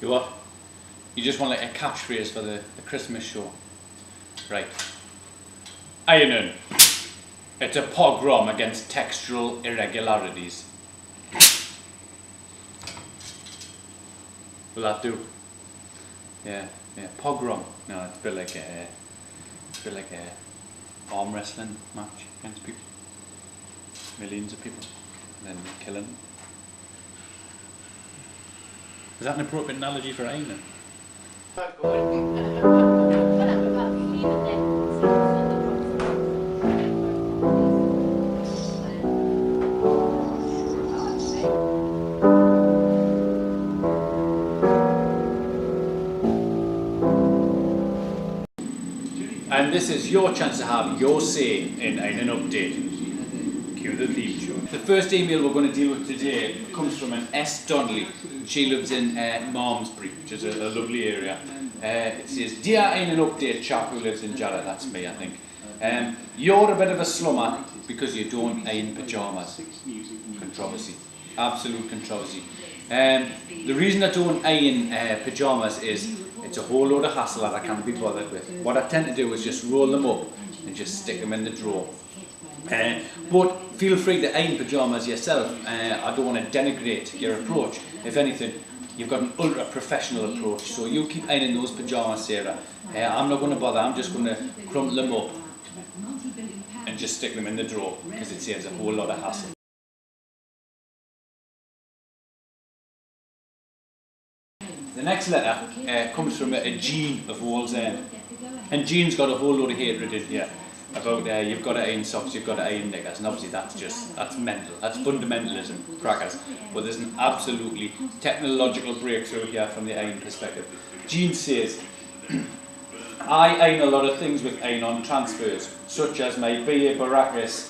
You what? You just want like a catchphrase for the Christmas show. Right. Ironing. It's a pogrom against textural irregularities. Will that do? Yeah. Pogrom. No, it's a bit like a arm wrestling match against people. Millions of people. And then killing them. Is that an appropriate analogy for ironing? And this is your chance to have your say in an update. Cue the theme tune. The first email we're going to deal with today comes from an S. Donnelly. She lives in Malmesbury, which is a lovely area. It says, "Dear in an update chap who lives in Jarrah," that's me I think. "You're a bit of a slummer because you don't iron pyjamas." Controversy. Absolute controversy. The reason I don't iron pyjamas is it's a whole load of hassle that I can't be bothered with. What I tend to do is just roll them up and just stick them in the drawer. But feel free to iron pyjamas yourself. I don't want to denigrate your approach. If anything, you've got an ultra professional approach, so you keep ironing those pyjamas, Sarah. I'm not going to bother. I'm just going to crumple them up and just stick them in the drawer because it saves a whole lot of hassle. The next letter comes from a Jean of Wallsend, and Jean's got a whole load of hatred in here about you've got to iron socks, you've got to iron knickers, and obviously that's mental, that's fundamentalism, crackers. But there's an absolutely technological breakthrough here from the iron perspective. Jean says, "I iron a lot of things with iron-on transfers, such as my BA Baracus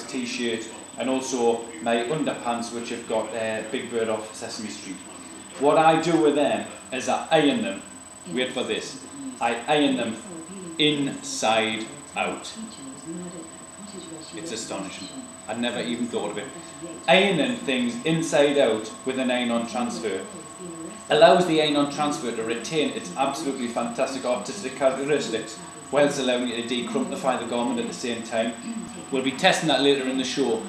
t-shirt, and also my underpants, which have got Big Bird off Sesame Street. What I do with them is I iron them, wait for this, I iron them inside out." It's astonishing. I'd never even thought of it. Ironing things inside out with an iron-on transfer allows the iron-on transfer to retain its absolutely fantastic artistic characteristics, whilst allowing you to de-crumplify the garment at the same time. We'll be testing that later in the show.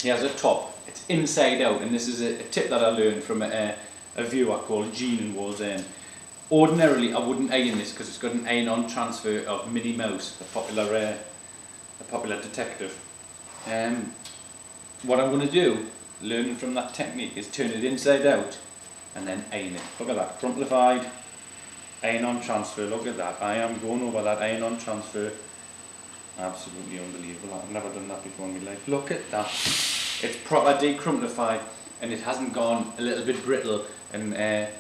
Here's a top. It's inside out, and this is a tip that I learned from a viewer called Jean in Wallsend. Ordinarily, I wouldn't iron this because it's got an iron-on transfer of Minnie Mouse, the popular detective. What I'm going to do, learning from that technique, is turn it inside out and then iron it. Look at that, crumplified iron-on transfer. Look at that. I am going over that iron-on transfer. Absolutely unbelievable. I've never done that before in my life. Look at that. It's proper de-crumplified, and it hasn't gone a little bit brittle and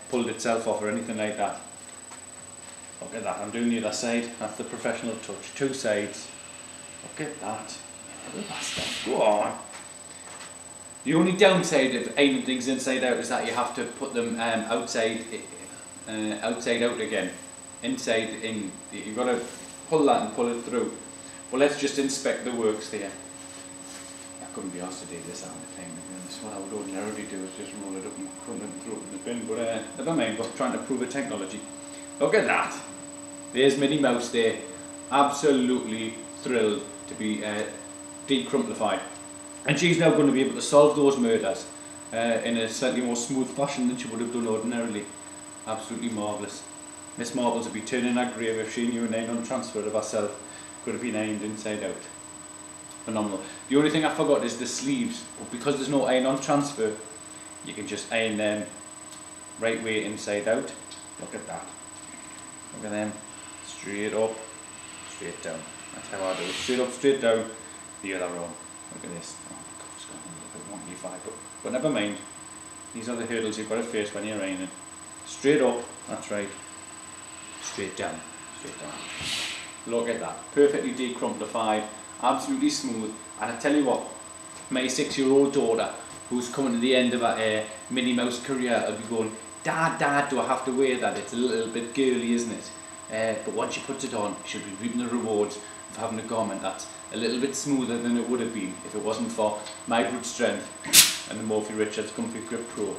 pulled itself off or anything like that. Look at that, I'm doing the other side. That's the professional touch, two sides. Look at that. Little bastard. Go on. The only downside of ironing things inside out is that you have to put them outside out again. Inside in. You've got to pull that and pull it through. Well, let's just inspect the works there. I couldn't be asked to do this all the time, to be honest. What I would ordinarily do is just roll it up and crumple it and throw it in the bin, but never mind, we're trying to prove a technology. Look at that! There's Minnie Mouse there, absolutely thrilled to be de-crumplified. And she's now going to be able to solve those murders in a slightly more smooth fashion than she would have done ordinarily. Absolutely marvellous. Miss Marbles would be turning her grave if she knew an iron-on transfer of herself could have been ironed inside out. Phenomenal. The only thing I forgot is the sleeves, but because there's no iron-on transfer, you can just iron them right way inside out. Look at that. Look at them. Straight up, straight down. That's how I do it. Straight up, straight down, the other wrong. Look at this. Oh, the cuff's gone a little bit wonky, but never mind. These are the hurdles you've got to face when you're ironing. Straight up, that's right. Straight down, straight down. Look at that. Perfectly de-crumplified. Absolutely smooth, and I tell you what, my 6-year-old daughter, who's coming to the end of her Minnie Mouse career, will be going, Dad, do I have to wear that? It's a little bit girly, isn't it? But once she puts it on, she'll be reaping the rewards of having a garment that's a little bit smoother than it would have been if it wasn't for my brute strength and the Morphy Richards Comfy Grip Pro.